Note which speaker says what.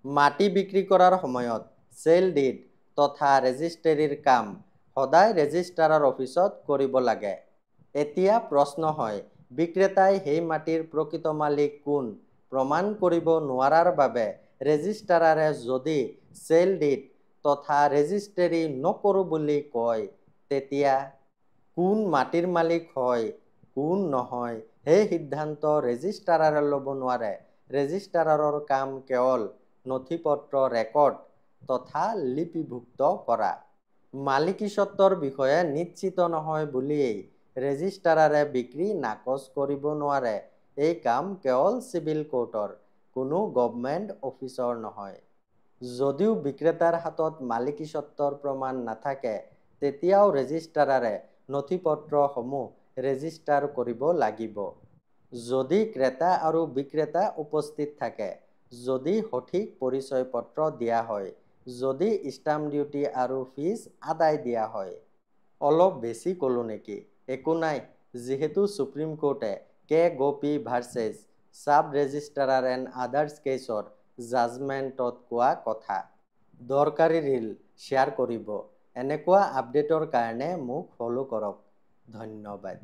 Speaker 1: মাটি বিক্ৰী কৰাৰ সময়ত চেল ডিড তথা ৰেজিষ্ট্ৰেৰীৰ কাম সদায় ৰেজিষ্ট্ৰাৰৰ অফিচত কৰিব লাগে। এতিয়া প্ৰশ্ন হয়, বিক্ৰেতাই সেই মাটিৰ প্ৰকৃত মালিক কোন প্ৰমাণ কৰিব নোৱাৰাৰ বাবে ৰেজিষ্ট্ৰাৰে যদি চেল ডিড তথা ৰেজিষ্ট্ৰেৰী নকৰোঁ বুলি কয়, তেতিয়া কোন মাটিৰ মালিক হয় কোন নহয় সেই সিদ্ধান্ত ৰেজিষ্ট্ৰাৰে ল'ব নোৱাৰে। ৰেজিষ্ট্ৰাৰৰ কাম কেৱল নথিপত্ৰ ৰেকৰ্ড তথা লিপিভুক্ত কৰা। মালিকীস্বত্বৰ বিষয়ে নিশ্চিত নহয় বুলিয়েই ৰেজিষ্ট্ৰাৰে বিক্ৰী নাকচ কৰিব নোৱাৰে। এই কাম কেৱল চিভিল কোৰ্টৰ, কোনো গভৰ্ণমেণ্ট অফিচৰ নহয়। যদিও বিক্ৰেতাৰ হাতত মালিকীস্বত্বৰ প্ৰমাণ নাথাকে, তেতিয়াও ৰেজিষ্ট্ৰাৰে নথিপত্ৰসমূহ ৰেজিষ্টাৰ কৰিব লাগিব। যদি ক্ৰেতা আৰু বিক্ৰেতা উপস্থিত থাকে, যদি সঠিক পৰিচয় পত্ৰ দিয়া হয়, যদি ষ্টাম্প ডিউটি আৰু ফিজ আদায় দিয়া হয়। অলপ বেছি ক'লো নেকি? একো নাই, যিহেতু সুপ্ৰিম কোৰ্টে কে গোপী ভাৰ্চেছ চাব ৰেজিষ্ট্ৰাৰ এণ্ড আদাৰ্ছ কেছৰ জাজমেণ্টত কোৱা কথা। দৰকাৰী ৰীল শ্বেয়াৰ কৰিব। এনেকুৱা আপডেটৰ কাৰণে মোক ফ'ল' কৰক। ধন্যবাদ।